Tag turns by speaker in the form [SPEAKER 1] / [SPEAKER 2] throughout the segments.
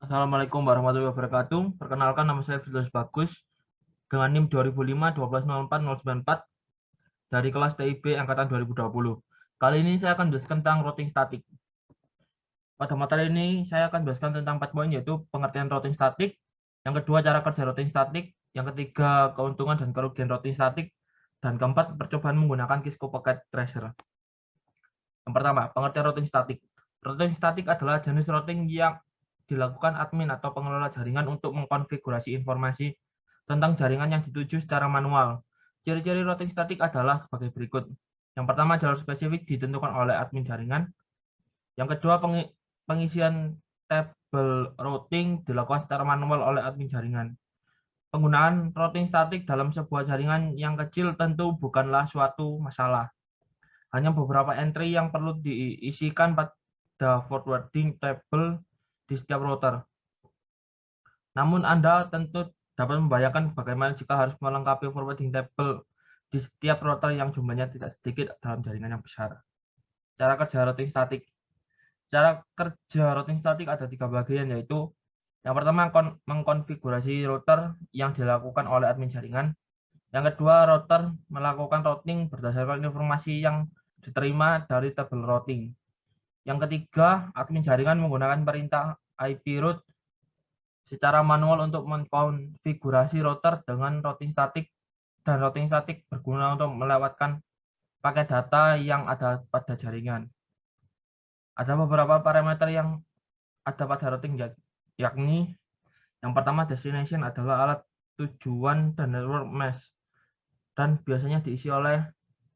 [SPEAKER 1] Assalamualaikum warahmatullahi wabarakatuh. Perkenalkan, nama saya Firdaus Bagus dengan NIM 2005-1204-094 dari kelas TIB angkatan 2020. Kali ini saya akan menjelaskan tentang routing statik. Pada materi ini saya akan menjelaskan tentang 4 poin, yaitu pengertian routing statik, yang kedua cara kerja routing statik, yang ketiga keuntungan dan kerugian routing statik, dan keempat percobaan menggunakan Cisco Packet Tracer. Yang pertama, pengertian routing statik. Routing statik adalah jenis routing yang dilakukan admin atau pengelola jaringan untuk mengkonfigurasi informasi tentang jaringan yang dituju secara manual. Ciri-ciri routing statik adalah sebagai berikut. Yang pertama, jalur spesifik ditentukan oleh admin jaringan. Yang kedua, pengisian tabel routing dilakukan secara manual oleh admin jaringan. Penggunaan routing statik dalam sebuah jaringan yang kecil tentu bukanlah suatu masalah. Hanya beberapa entry yang perlu diisikan pada forwarding table di setiap router. Namun Anda tentu dapat membayangkan bagaimana jika harus melengkapi forwarding table di setiap router yang jumlahnya tidak sedikit dalam jaringan yang besar. Cara kerja routing statik. Cara kerja routing statik ada 3 bagian, yaitu yang pertama mengkonfigurasi router yang dilakukan oleh admin jaringan. Yang kedua, router melakukan routing berdasarkan informasi yang diterima dari tabel routing. Yang ketiga, admin jaringan menggunakan perintah IP route secara manual untuk mengkonfigurasi router dengan routing statik, dan routing statik berguna untuk melewatkan paket data yang ada pada jaringan. Ada beberapa parameter yang ada pada routing, yakni yang pertama, destination adalah alat tujuan dan network mesh, dan biasanya diisi oleh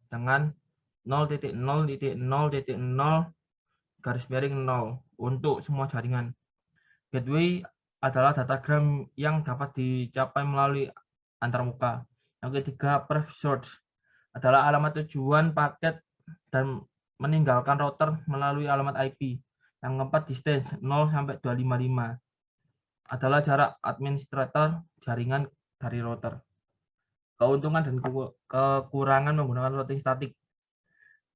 [SPEAKER 1] dengan 0.0.0.0 garis miring 0 untuk semua jaringan. Gateway adalah datagram yang dapat dicapai melalui antarmuka. Yang ketiga, pref source adalah alamat tujuan paket dan meninggalkan router melalai alamat IP. Yang keempat, distance 0 sampai 255 adalah jarak administrator jaringan dari router. Keuntungan dan kekurangan menggunakan routing statik.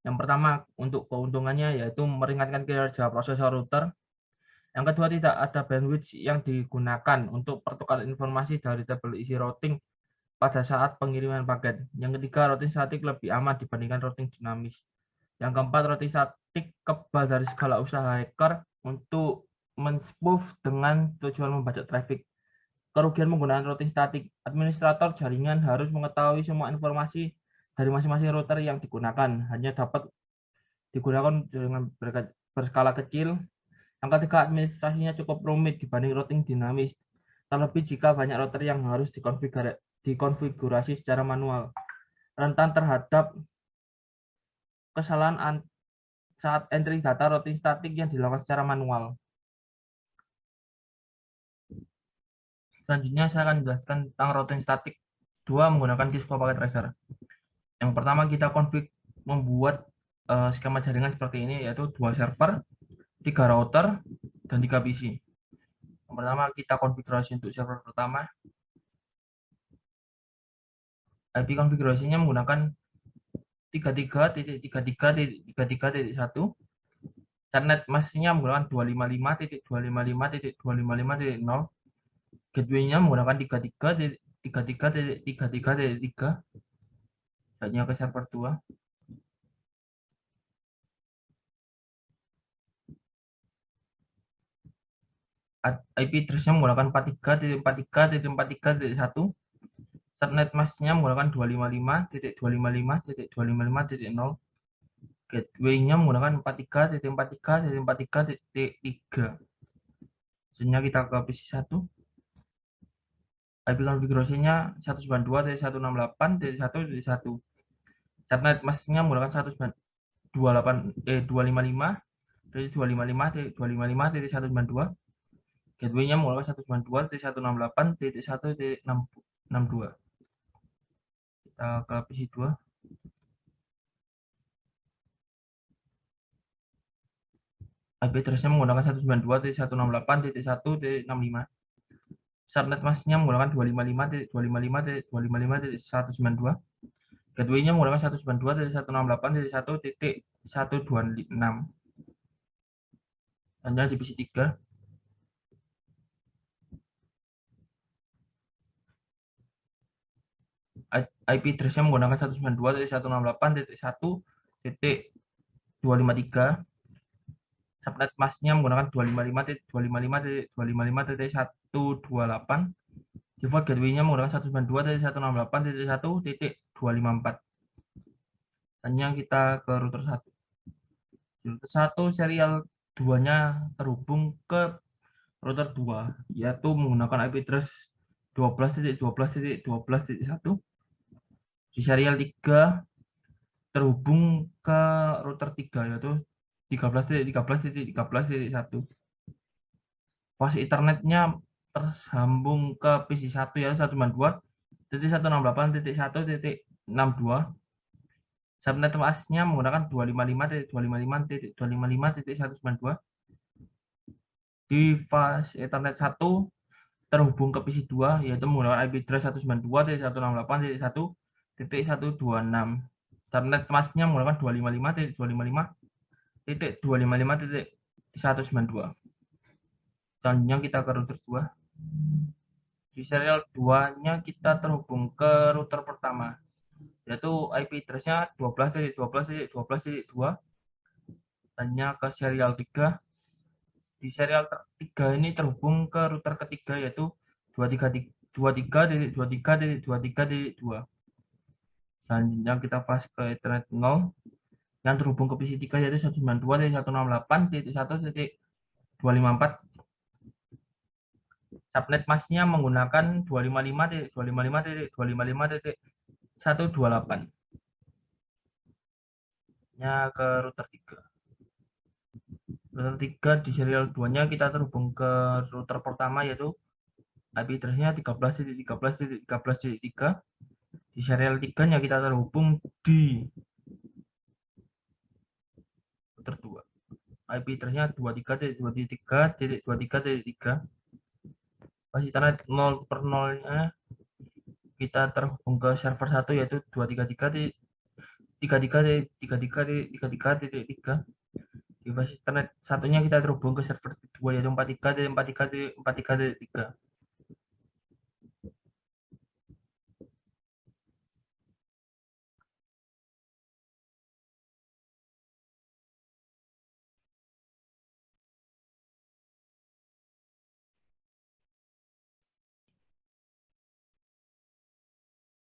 [SPEAKER 1] Yang pertama, untuk keuntungannya yaitu meringankan kinerja prosesor router. Yang kedua, tidak ada bandwidth yang digunakan untuk pertukaran informasi dari tabel isi routing pada saat pengiriman paket. Yang ketiga, routing statik lebih aman dibandingkan routing dinamis. Yang keempat, routing statik kebal dari segala usaha hacker untuk men-spoof dengan tujuan membajak traffic. Kerugian menggunakan routing statik. Administrator jaringan harus mengetahui semua informasi dari masing-masing router yang digunakan. Hanya dapat digunakan dengan berskala kecil. Yang ketiga, administrasinya cukup rumit dibanding routing dinamis, terlebih jika banyak router yang harus dikonfigurasi secara manual. Rentan terhadap kesalahan saat entry data routing statik yang dilakukan secara manual. Selanjutnya saya akan menjelaskan tentang routing statik 2 menggunakan Cisco Packet Tracer. Yang pertama, kita membuat skema jaringan seperti ini, yaitu 2 server, 3 router, dan 3 PC. Yang pertama, kita konfigurasi untuk server pertama. IP konfigurasinya menggunakan 33.33.33.1. Subnet masknya menggunakan 255.255.255.0. Gateway-nya menggunakan 33.33.33.3. Hanya ke server 2. IP address-nya menggunakan 43.43.43.1. Subnet masknya menggunakan 255.255.255.0. Gateway-nya menggunakan 43.43.43.3. Selanjutnya kita ke PC 1. IP konfigurasinya 192.168.1.1. Subnet masknya menggunakan 255.255.255.192. Gateway-nya menggunakan 192.168.1.62. Kita ke PC 2. IP address-nya menggunakan 192.168.1.65. Subnet masknya menggunakan 255.255.255.192. Gateway-nya menggunakan 192.168.1.126. Selanjutnya di PC 3. IP address-nya menggunakan 192.168.1.253. Subnet masknya menggunakan 255.255.255.128. Default gateway-nya menggunakan 192.168.1.254. Hanya kita ke router 1. Router 1 serial 2-nya terhubung ke router 2, yaitu menggunakan IP address 12.12.12.1. Di serial 3 terhubung ke router 3, yaitu 13.13.13.1. Pas Ethernetnya tersambung ke PC1 yaitu 192.168.1.62. Subnet masknya menggunakan 255.255.255.192. Di fase Ethernet 1 terhubung ke PC2 yaitu menggunakan IP address 192.168.1.126. Subnet masknya menggunakan 255.255.255.192. Selanjutnya kita ke router 2. Di serial 2-nya kita terhubung ke router pertama, yaitu IP address-nya 12.12.12.2. Hanya ke serial 3. Di serial 3 ini terhubung ke router ketiga, yaitu 23.23.23.23.2. Selanjutnya kita flash ke Ethernet 0 yang terhubung ke PC3 yaitu 192.168.1.254. Subnet masknya menggunakan 255.255.255.128. Nya ke router 3. Router 3 di serial 2-nya kita terhubung ke router pertama yaitu IP address-nya 13.13.13.3. Di serial 3-nya kita terhubung di router 2. IP address-nya 23.23.23.3. Pas Ethernet 0 per 0-nya kita terhubung ke server 1 yaitu 233.33.33.33.3. Di basis Ethernet satunya kita terhubung ke server 2 yaitu 43.43.43.3.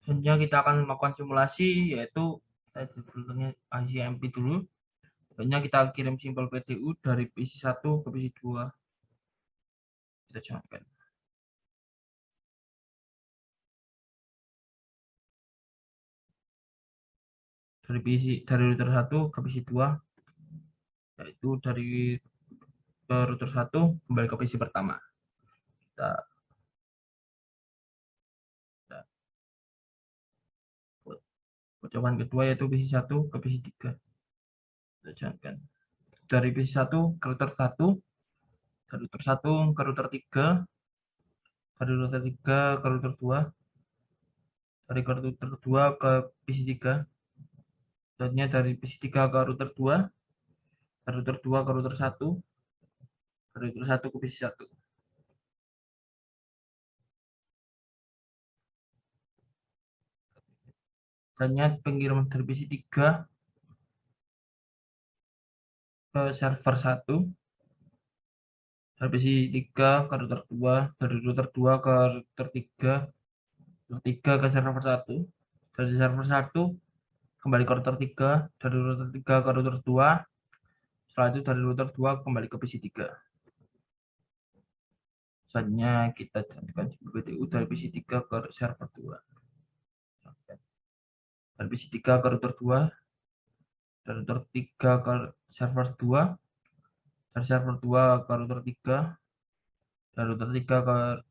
[SPEAKER 1] Selanjutnya kita akan melakukan simulasi, yaitu kita filternya ICMP dulu. Selanjutnya kita kirim simpel PDU dari PC1 ke PC2. Kita jalankan. Dari router 1 ke PC2, yaitu dari router 1 kembali ke PC pertama. Kita percobaan kedua yaitu PC1 ke PC3. Kita jalankan. Dari PC1 ke router 1, dari router 1 ke router 3, dari router 3 ke router 2, dari router 2 ke PC3, selanjutnya dari PC3 ke router 2, dari router 2 ke router 1, dari router 1 ke PC1. Selanjutnya pengiriman dari PC3 ke server 1, dari PC3 ke router 2, dari router 2 ke router 3, router 3 ke server 1, dari server 1 kembali ke router 3, dari router 3 ke router 2, setelah itu dari router 2 kembali ke PC3. Selanjutnya kita jalankan PDU dari PC3 ke server 2. Dari PC3 ke router 2, dari router 3 ke server 2, dari server 2 ke router 3, dari router 3 ke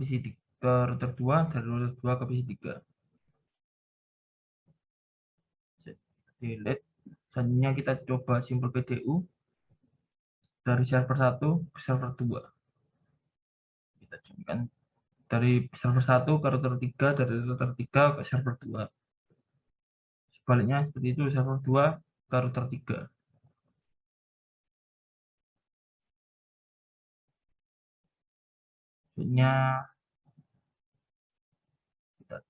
[SPEAKER 1] PC3 ke router 2, dari router 2 ke PC3. Delete. Selanjutnya kita coba simpel PDU dari server 1 ke server 2. Kita cobakan dari server 1 ke router 3, dari router 3 ke server 2. Sebaliknya seperti itu, server 2 ke router 3. Selanjutnya kita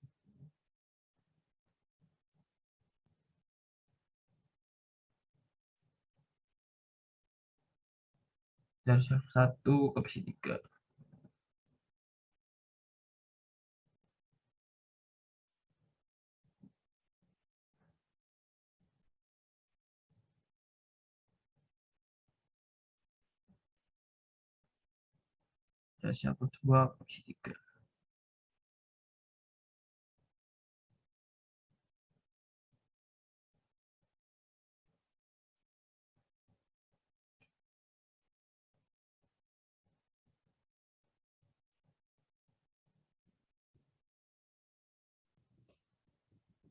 [SPEAKER 1] dari server 1 ke PC 3. Dari server 2 ke PC 3.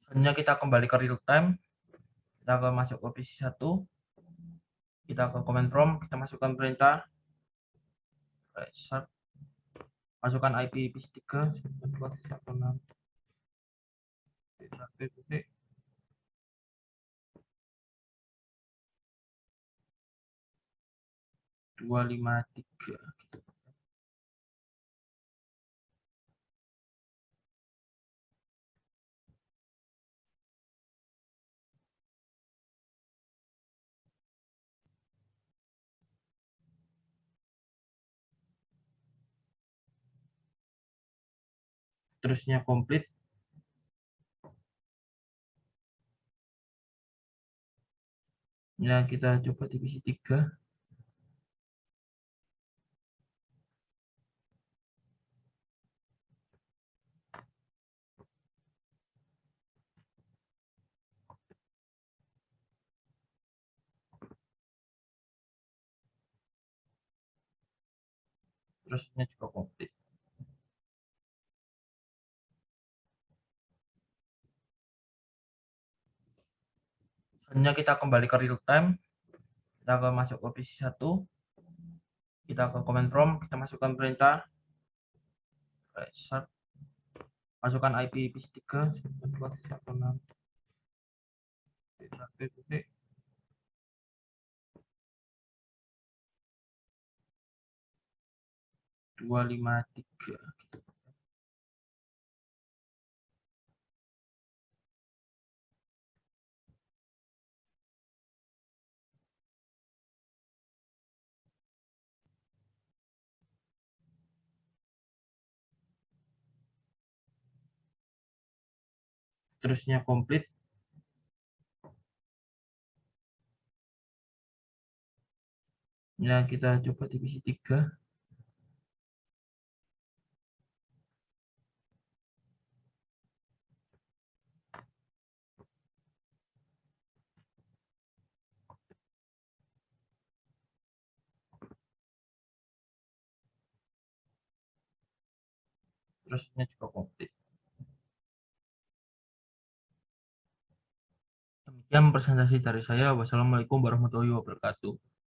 [SPEAKER 1] Selanjutnya kita kembali ke real time. Kita akan masuk ke PC 1. Kita ke command prompt, kita masukkan perintah start, masukkan IP PC 3 253. Terusnya komplit. Ya, kita coba di PC 3. Terusnya juga komplit. Selanjutnya kita kembali ke real time. Kita akan masuk ke PC 1. Kita ke command prompt, kita masukkan perintah start, masukkan IP PC 3 253. Terusnya komplit. Ya, kita coba di PC 3. Terusnya juga komplit. Demikian presentasi dari saya. Wassalamualaikum warahmatullahi wabarakatuh.